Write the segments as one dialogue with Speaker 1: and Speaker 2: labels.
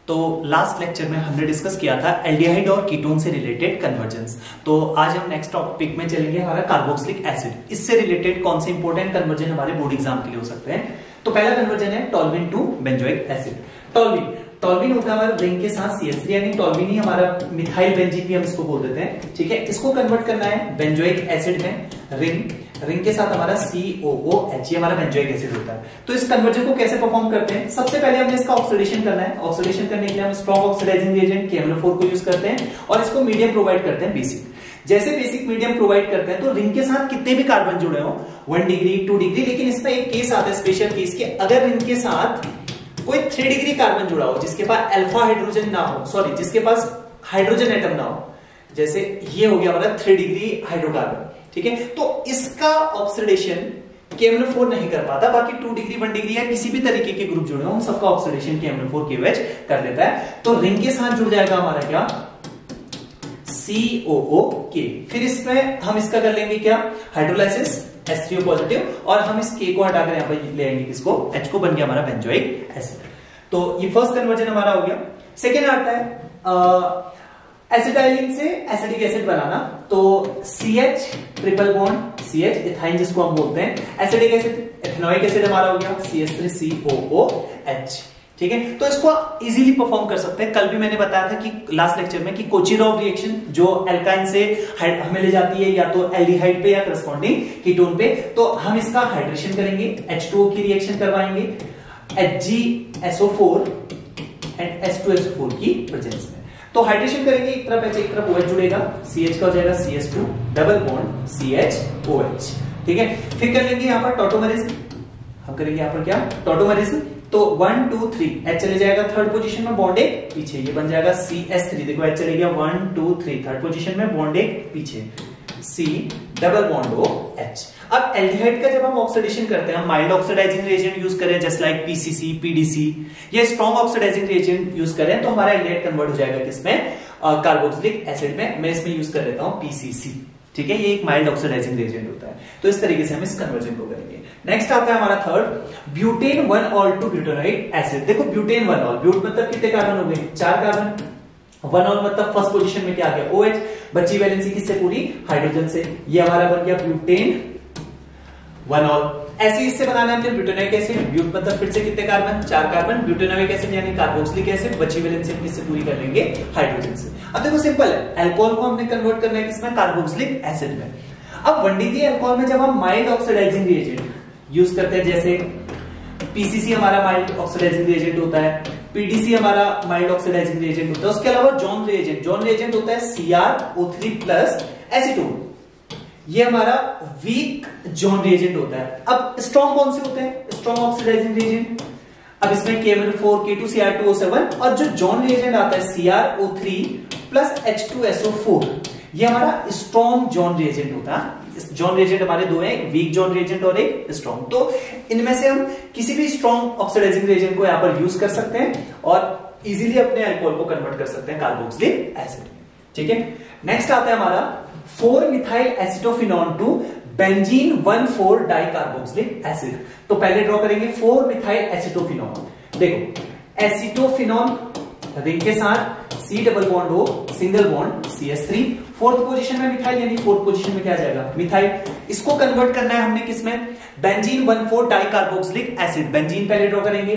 Speaker 1: तो last lecture में हमने डिस्कस किया था एल्डिहाइड और कीटोन से रिलेटेड कन्वर्जेंस। तो आज हम नेक्स्ट टॉपिक में चलेंगे हमारा कार्बोक्सिलिक एसिड। इससे रिलेटेड कौन से इंपॉर्टेंट कन्वर्जन हमारे बोर्ड एग्जाम के लिए हो सकते हैं। तो पहला कन्वर्जन है toluene to benzoic acid. Toluene होता है हमारा रिंग के साथ CH3 यानी टोल्यूइन ही हमारा मिथाइल बेंजीन भी हम इसको बोल देते हैं। ठीक है, इसको कन्वर्ट करना है बेंजोइक एसिड में। रिंग के साथ हमारा COOH ये हमारा बेंजोइक एसिड होता है। तो इस कन्वर्जन को कैसे परफॉर्म करते हैं? सबसे पहले हमने इसका ऑक्सीडेशन करना है। ऑक्सीडेशन करने के लिए हम स्ट्रॉन्ग ऑक्सीडाइजिंग रिएजेंट KMnO4 को यूज करते हैं और इसको मीडियम प्रोवाइड करते हैं बेसिक। जैसे बेसिक मीडियम प्रोवाइड करते हैं तो रिंग के साथ कितने भी कार्बन जुड़े हो 1 डिग्री 2 डिग्री, लेकिन इसमें एक केस आता है स्पेशल केस कि अगर रिंग के साथ कोई 3 डिग्री कार्बन जुड़ा हो जिसके पास अल्फा हाइड्रोजन ना हो, सॉरी जिसके पास हाइड्रोजन एटम ना हो, जैसे ये हो गया हमारा 3 डिग्री हाइड्रोकार्बन। ठीक है, तो इसका ऑक्सीडेशन KMnO4 नहीं कर पाता। बाकी 2 डिग्री 1 डिग्री या किसी भी तरीके के ग्रुप जुड़े हो उन सबका ऑक्सीडेशन KMnO4 KOH कर देता है। तो रिंग के साथ जुड़ जाएगा हमारा क्या COOK। फिर इसमें हम इसका कर लेंगे क्या हाइड्रोलाइसिस H3O पॉजिटिव और हम इस K को हटाकर यहां पर ले आएंगे किसको H को, बन गया हमारा बेंजोइक एसिड। तो ये फर्स्ट कन्वर्जन हमारा हो गया। सेकेंड आता है एसिटाइलिन से एसिडिक एसिड बनाना। तो CH triple bond CH ethyne जिसको हम बोलते हैं। एसिडिक एसिड एथेनोइक एसिड हमारा हो गया CH3COOH। ठीक है, तो इसको इजीली परफॉर्म कर सकते हैं। कल भी मैंने बताया था कि लास्ट लेक्चर में कि कोचिरोव रिएक्शन जो एल्काइन से हमें ले जाती है या तो एल्डिहाइड पे या करस्पॉन्डिंग कीटोन पे, तो हम इसका हाइड्रेशन करेंगे, H2O की रिएक्शन करवाएंगे HgSO4 एंड H2SO4 की प्रेजेंस में। तो हाइड्रेशन करेंगे, एक तरफ H एक तरफ OH जुड़ेगा, CH का हो जाएगा CS2 डबल बॉन्ड CHOH। ठीक है, फिर कर लेंगे यहाँ पर टॉटोमरिज्म। हम करेंगे यहाँ पर क्या टॉटोमरिज्म। तो 1 2 3 H चले जाएगा थर्ड पोजीशन में, बॉन्ड एक पीछे, ये बन जाएगा CS3। देखो H चले गया 1 2 3 थर्ड पोजीशन में, बॉन्ड एक पीछे, C डबल बॉन्ड OH। अब एल्डिहाइड का जब हम ऑक्सीडेशन करते हैं, हम माइल्ड ऑक्सीडाइजिंग रिएजेंट यूज करें जस्ट लाइक PCC PDC या स्ट्रॉन्ग ऑक्सीडाइजिंग रिएजेंट यूज करें तो हमारा एल्डिहाइड कन्वर्ट हो जाएगा किसमें कार्बोक्सिलिक एसिड में। मैं इसमें यूज कर लेता हूं PCC। ठीक है, ये एक माइल्ड ऑक्सीडाइजिंग रिएजेंट होता है। तो इस तरीके से हम इस कन्वर्जन को करेंगे। नेक्स्ट आता है हमारा third butane 1 ol to butanoic acid. देखो ब्यूटेन 1 ऑल, ब्यूट मतलब कितने कार्बन हो गए 4 कार्बन, 1 ऑल मतलब फर्स्ट पोजीशन में क्या आ गया OH, बची वैलेंसी किससे पूरी हाइड्रोजन से, ये हमारा बन गया ब्यूटेन 1 ऑल। ऐसे इससे बनाना है हमने ब्यूटेनोइक एसिड। ब्यूट मतलब फिर से कितने कार्बन 4 कार्बन, ब्यूटेनोइक एसिड यानी कार्बोक्सिलिक एसिड, बची वैलेंसी किससे पूरी कर लेंगे हाइड्रोजन से। अब देखो सिंपल है, अल्कोहल को हमने कन्वर्ट करना है किसमें कार्बोक्सिलिक एसिड में। अब 1 डिग्री अल्कोहल में जब हम माइल्ड ऑक्सीडाइजिंग रिएजेंट यूज करते हैं, जैसे PCC हमारा माइल्ड ऑक्सीडाइजिंग रिएजेंट होता है, PDC हमारा माइल्ड ऑक्सीडाइजिंग रिएजेंट होता है, उसके अलावा जॉन रिएजेंट होता है CrO3 प्लस एसीटोन, ये हमारा वीक जॉन रिएजेंट होता है। अब स्ट्रॉन्ग कौन से होते हैं स्ट्रॉन्ग ऑक्सीडाइजिंग रिएजेंट? अब इसमें KMnO4 K2Cr2O7 और जो जॉन रिएजेंट आता है CrO3 प्लस H2SO4 ये हमारा स्ट्रॉन्ग जॉन रिएजेंट होता है। जॉन रिएजेंट हमारे दो हैं, एक वीक जॉन रिएजेंट और एक स्ट्रॉन्ग। तो इनमें से हम किसी भी स्ट्रॉन्ग ऑक्सीडाइजिंग रिएजेंट को यहाँ पर यूज कर सकते हैं और इजीली अपने अल्कोहल को कन्वर्ट कर सकते हैं कार्बोक्सिलिक एसिड में। ठीक है, नेक्स्ट आता है हमारा 4 methyl acetophenone to benzene 1,4 dicarboxylic acid. तो पहले ड्रॉ करेंगे 4 मिथाइल एसिटोफिनॉन। देखो एसिटोफिनॉन रिंग के साथ C double bond O single bond CH3, fourth position में मिथाइल यानी फोर्थ पोजीशन में क्या जाएगा मिथाइल। इसको कन्वर्ट करना है हमने किसमें बेंजीन 1,4 डाइकार्बोक्सिलिक एसिड। बेंजीन पहले ड्रॉ करेंगे,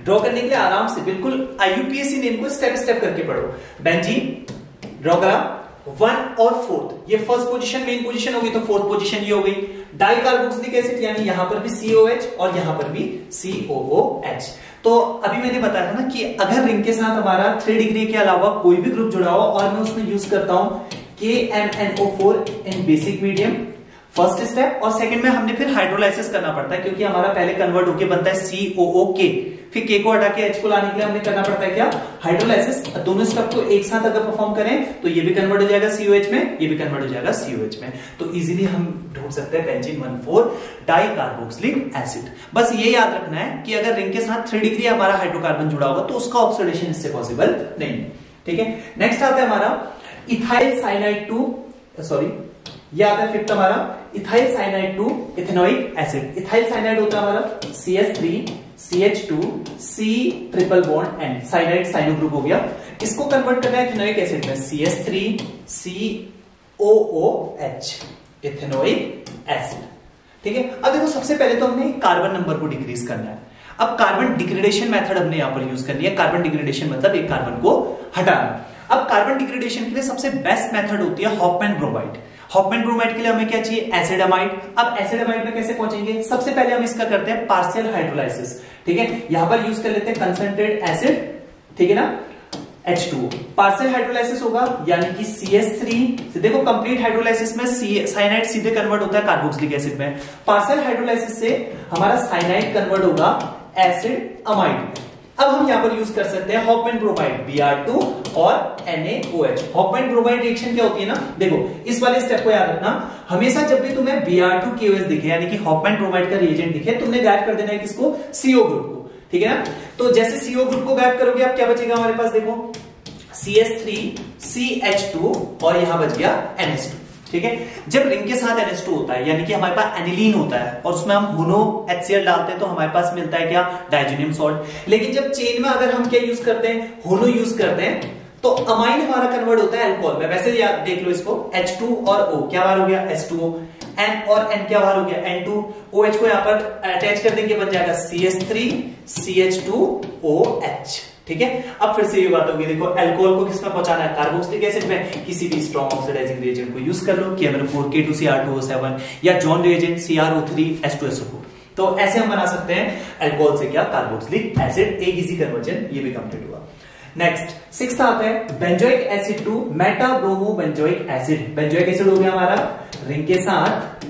Speaker 1: ड्रॉ करने के लिए आराम से बिल्कुल IUPAC नेम को स्टेप स्टेप करके पढ़ो। बेंजीन ड्रॉ करा 1 और 4, ये फर्स्ट पोजीशन मेन पोजीशन होगी तो फोर्थ पोजीशन ये हो गई। डाइकार्बोक्सिलिक एसिड यानी यहां पर भी COH और यहां पर भी COOH। तो अभी मैंने बताया था ना कि अगर रिंग के साथ हमारा 3 डिग्री के अलावा कोई भी ग्रुप जुड़ा हो और मैं उसमें यूज करता हूं KMnO4 इन बेसिक मीडियम फर्स्ट स्टेप, और सेकंड में हमने फिर हाइड्रोलाइसिस करना पड़ता है क्योंकि हमारा पहले कन्वर्ट होके बनता है COOK, फिर K को हटा के H को लाने के लिए हमने करना पड़ता है क्या हाइड्रोलाइसिस। दोनों स्टेप को एक साथ अगर परफॉर्म करें तो ये भी कन्वर्ट हो जाएगा COH में, ये भी कन्वर्ट हो जाएगा COH में। तो इजीली हम ढूंढ सकते हैं बेंजीन 1,4 डाइकार्बोक्सिलिक एसिड। बस ये याद रखना है कि अगर रिंग के साथ 3 डिग्री हमारा हाइड्रोकार्बन जुड़ा होगा तो उसका ऑक्सीडेशन इससे पॉसिबल नहीं है। ठीक है, नेक्स्ट आता है हमारा इथाइल साइनाइड टू, सॉरी ये आता है फिफ्थ हमारा ethyl cyanide to ethanoic acid. Ethyl cyanide होता है हमारा CH3 CH2 C triple bond N, cyanide cyano group हो गया। इसको कन्वर्ट करना है इथेनोइक एसिड में, CH3 COOH, इथेनोइक एसिड। ठीक है, अब देखो सबसे पहले तो हमने कार्बन नंबर को डिक्रीज करना है। अब कार्बन डिग्रेडेशन मेथड हमने यहां पर यूज करनी है। कार्बन डिग्रेडेशन मतलब एक कार्बन को हटाना। अब कार्बन डिग्रेडेशन के लिए सबसे बेस्ट मेथड होती है हॉफमैन ब्रोमाइड। हॉफमैन ब्रोमाइड के लिए हमें क्या चाहिए, एसिडामाइड। अब एसिडामाइड में कैसे पहुंचेंगे, सबसे पहले हम इसका करते हैं पार्शियल हाइड्रोलाइसिस। ठीक है, यहां पर यूज कर लेते हैं कंसंट्रेट एसिड, ठीक है ना, H2O। पार्शियल हाइड्रोलाइसिस होगा यानी कि CH3, देखो कंप्लीट हाइड्रोलाइसिस में साइनाइड सीधे कन्वर्ट होता है कार्बोक्सिलिक एसिड में। पार्शियल हाइड्रोलाइसिस से हमारा साइनाइड कन्वर्ट होगा एसिड अमाइड। अब हम यहां पर यूज कर सकते हैं हॉफमैन ब्रोमाइड, Br2 और NaOH। हॉफमैन ब्रोमाइड रिएक्शन क्या होती है ना, देखो इस वाले स्टेप को याद रखना, हमेशा जब भी तुम्हें Br2KOH दिखे यानी कि हॉफमैन ब्रोमाइड का रिएजेंट दिखे, तुमने गायब कर देना है किसको, CO ग्रुप को। ठीक है ना, तो जैसे CO ग्रुप को गायब करोगे, अब क्या बचेगा हमारे पास, देखो CH3 CH2 और यहां बच गया NH2। ठीक है, जब रिंग के साथ NH2 होता है यानी कि हमारे पास एनिलीन होता है और उसमें हम मोनो HCl डालते हैं तो हमारे पास मिलता है क्या, डाइजेनियम सॉल्ट। लेकिन जब चेन में अगर हम क्या यूज करते हैं, होनो यूज करते हैं, तो अमाइन हमारा कन्वर्ट होता है अल्कोहल में। वैसे याद देख लो इसको, H2 और O क्या बार हो गया, H2O, N और N क्या बार हो गया, N2, OH को यहां पर अटैच कर देंगे, बन जाएगा CH3 CH2OH। ठीक है, अब फिर से ये बात होगी, देखो अल्कोहल को किसमें पहुंचाना है, कार्बोक्सिलिक एसिड में। किसी भी स्ट्रॉन्ग ऑक्सीडाइजिंग रिएजेंट को यूज कर लो, KMnO4K2Cr2O7 या जॉन रिएजेंट CrO3H2SO4। तो ऐसे हम बना सकते हैं अल्कोहल से क्या, कार्बोक्सिलिक एसिड। एक इजी कन्वर्जन ये भी कंप्लीट हुआ। नेक्स्ट सिक्स्थ आता है benzoic acid to meta bromo benzoic acid. Benzoic acid हो गया हमारा, रिंग के साथ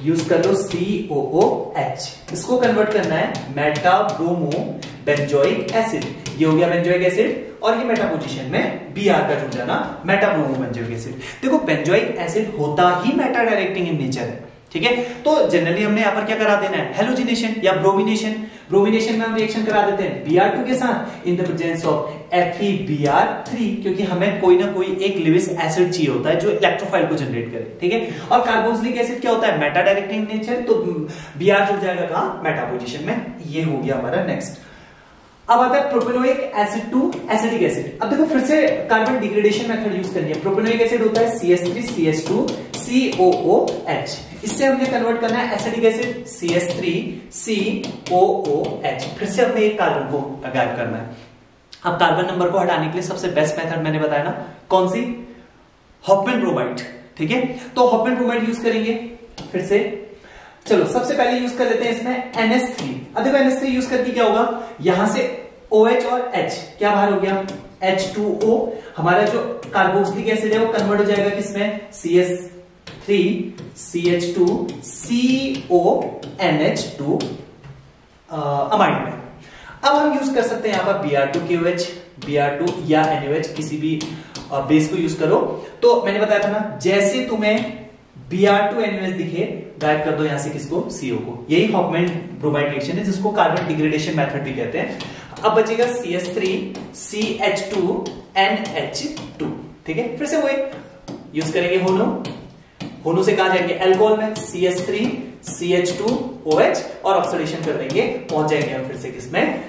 Speaker 1: यूज कर लो COOH, इसको कन्वर्ट करना है मेटा ब्रोमो बेंजोइक एसिड। ये हो गया बेंजोइक एसिड और ये मेटा पोजीशन में Br का जुड़ जाना, मेटा ब्रोमो बेंजोइक एसिड। देखो बेंजोइक एसिड होता ही मेटा डायरेक्टिंग इन नेचर है। ठीक है, तो जनरली हमने यहाँ पर क्या करा देना है, हेलोजिनेशन या ब्रोमिनेशन। ब्रोमिनेशन में हम रिएक्शन करा देते हैं Br2 के साथ in the presence of FeBr3, क्योंकि हमें कोई ना कोई एक लिविस एसिड चाहिए होता है जो इलेक्ट्रोफाइल को जनरेट करे। ठीक है, और कार्बोक्सिलिक एसिड क्या होता है, मेटा डायरेक्टिंग नेचर, तो Br जुड़ जाएगा कहां, मेटा पोजीशन में। ये हो गया हमारा नेक्स्ट। अब आता है propanoic acid to acetic acid. अब देखो फिर से कार्बन डिग्रेडेशन मेथड यूज करनी है। प्रोपेनोइक एसिड होता है CH3 CH2 COOH, इससे हमने कन्वर्ट करना है एसिडिक एसिड CH3 COOH। फिर से हमने एक कार्बन को गायब करना है। अब कार्बन नंबर को हटाने के लिए सबसे बेस्ट मेथड मैंने बताया ना, कौन सी, हॉफमैन ब्रोमाइड। ठीक है, तो हॉफमैन ब्रोमाइड यूज करेंगे। फिर से चलो सबसे पहले यूज कर लेते हैं इसमें NH3। अब देखो NH3 यूज करके क्या होगा, यहां से OH और H क्या बाहर हो गया, H2O। हमारा जो कार्बोक्सिलिक एसिड है वो कन्वर्ट हो जाएगा किसमें, CH3 CH2 CONH2 अमाइड में। अब हम यूज कर सकते हैं यहां पर Br2KOH, Br2 या NaOH, किसी भी बेस को यूज करो। तो मैंने बताया था ना, जैसे तुम्हें Br2 NaOH दिखे, गायब कर दो यहां से किसको, CO को। यही हॉफमैन ब्रोमाइड रिएक्शन है जिसको कार्बन डिग्रेडेशन मेथड भी कहते हैं। अब बचेगा CH3 CH2 NH2। ठीक है, फिर से वही यूज करेंगे होनो। होनो से कहा जाएंगे अल्कोहल में, CH3 CH2OH और ऑक्सीडेशन कर देंगे, पहुंच जाएंगे हम फिर से किसमें,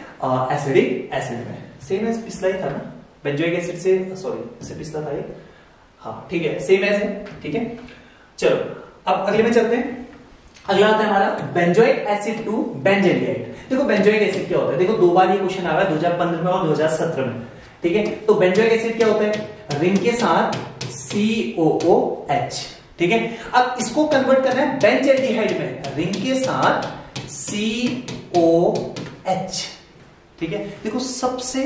Speaker 1: एसिडिक एसिड में। सेम एज पिछला ही था ना, बेंजोइक एसिड से, सॉरी इससे पिछला था ये, हाँ ठीक है, सेम एज है। ठीक है, चलो अब अगले में चलते हैं। अगला आता है हमारा बेंजोइक एसिड टू बेंजेलियाइड। देखो बेंजोइक एसिड क्या होता है, देखो दो बार ये क्वेश्चन आ रहा है, 2015 में और 2017 में। ठीक है, तो बेंजोइक एसिड क्या होता है, रिंग के साथ COOH। ठीक है, अब इसको कन्वर्ट करना है बेंजेल्डिहाइड में, रिंग के साथ COH। ठीक है, देखो सबसे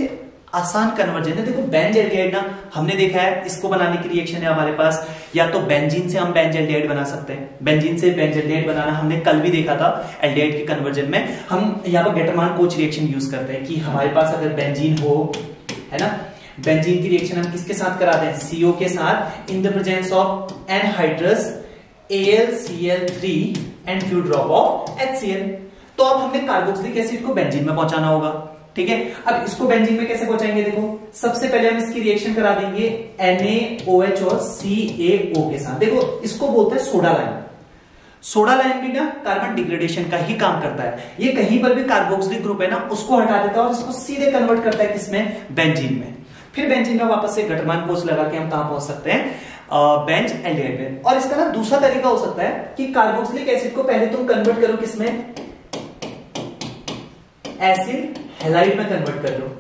Speaker 1: आसान कन्वर्जन है। देखो बेंजेल्डिहाइड ना, हमने देखा है इसको बनाने की रिएक्शन है हमारे पास, या तो बेंजीन से हम बेंजेल्डिहाइड बना सकते हैं। बेंजीन से बेंजेल्डिहाइड बनाना हमने कल भी देखा था एल्डिहाइड के कन्वर्जन में। हम यहाँ पर गेटरमान कोच रिएक्शन यूज करते हैं कि हमारे पास अगर बेंजीन हो, है ना, बेंजीन की रिएक्शन हम किसके साथ कराते हैं, CO के साथ, in the presence of anhydrous AlCl3 and few drop of HCl। तो अब हमने कार्बोक्सिलिक एसिड को बेंजीन में पहुंचाना होगा। ठीक है, अब इसको बेंजीन में कैसे पहुंचाएंगे, देखो सबसे पहले हम इसकी रिएक्शन करा देंगे NaOH और CaO के साथ। देखो इसको बोलते हैं सोडा लाइन। सोडा लाइम भी ना कार्बन डिग्रेडेशन का ही काम करता है, ये कहीं पर भी कार्बोक्सिलिक ग्रुप है ना उसको हटा देता है और इसको सीधे कन्वर्ट करता है किसमें, बेंजीन में। फिर बेंजीन में वापस से घटमान कोष लगा के हम कहां पहुंच सकते हैं, बेंज एल्डिहाइड में। और इसका ना दूसरा तरीका हो सकता है कि कार्बोक्सिलिक एसिड को पहले तुम कन्वर्ट करो किसमें, एसिड हैलाइड में कन्वर्ट कर लो,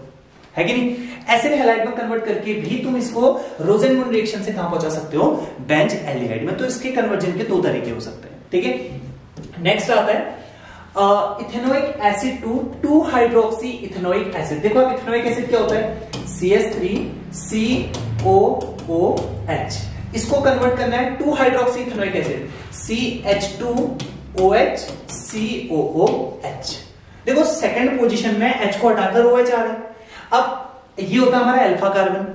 Speaker 1: है कि नहीं। एसिड हैलाइड में कन्वर्ट करके भी तुम इसको रोजेनमून रिएक्शन से कहां पहुंचा सकते हो, बेंज एल्डिहाइड में। तो इसके कन्वर्जन के दो तरीके हो सकते हैं, ठीक है। नेक्स्ट आता है ethanoic acid to 2 hydroxy ethanoic acid. देखो अब इथेनोइक एसिड क्या होता है, CH3COOH, इसको कन्वर्ट करना है 2 hydroxy ethanoic acid, CH2OH COOH। देखो सेकंड पोजीशन में H को हटाकर OH आ रहा है। अब ये होता है हमारा अल्फा कार्बन।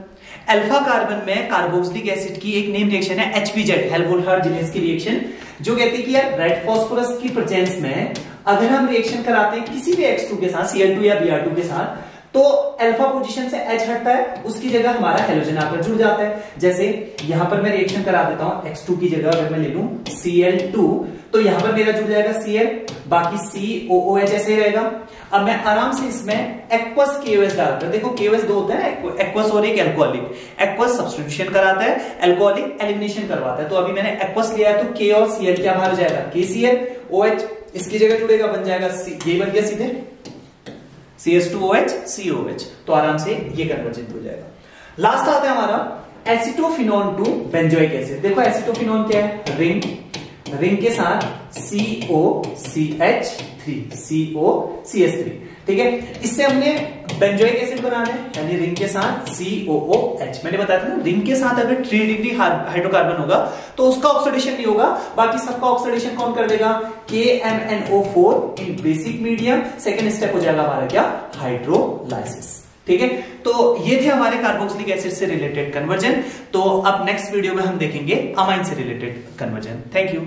Speaker 1: अल्फा कार्बन में कार्बोक्सिलिक एसिड की एक नेम रिएक्शन है HBZ, हेल्वोल्हार-जिनेस की रिएक्शन, जो कहती है कि यार रेड फास्फोरस की प्रेजेंस में अगर हम रिएक्शन कराते हैं किसी भी X2 के साथ, Cl2 या Br2 के साथ, तो अल्फा पोजीशन से H हटता है, उसकी जगह हमारा हेलोजन आकर जुड़ जाता है। जैसे यहां पर मैं रिएक्शन करा देता हूं, X2 की जगह अगर मैं ले लूं Cl2, तो यहां पर मेरा जुड़ जाएगा Cl, बाकी COOH ऐसे रहेगा। अब मैं आराम से इसमें एक्वस KOH डालकर, देखो KOH दो होता है, एक्वस और एक एल्कोहलिक। एक्वस सब्स्टिट्यूशन कराता है, एल्कोहलिक एलिमिनेशन करवाता है। तो अभी मैंने एक्वस लिया है तो K और Cl क्या बाहर जाएगा, KCl, OH इसकी जगह जुड़ेगा, बन जाएगा ये बन गया सीधे CH2OH COH। तो आराम से ये कन्वर्जन हो जाएगा। लास्ट आता है हमारा एसिटोफिनोन टू बेंजोइक एसिड। देखो एसिटोफिनोन क्या है, रिंग, रिंग के साथ COCH3, ठीक है। इससे हमने बेंजोइक एसिड बनाना है, यानी रिंग के साथ COOH। मैंने बताया था ना, रिंग के साथ अगर 3 डिग्री हाइड्रोकार्बन होगा तो उसका ऑक्सीडेशन नहीं होगा, बाकी सबका ऑक्सीडेशन कौन कर देगा, KMNO4 इन बेसिक मीडियम। सेकेंड स्टेप हो जाएगा हमारा क्या, हाइड्रोलाइसिस, ठीक है। तो ये थे हमारे कार्बोक्सिलिक एसिड से रिलेटेड कन्वर्जन। तो अब नेक्स्ट वीडियो में हम देखेंगे अमाइन से रिलेटेड कन्वर्जन। Thank you.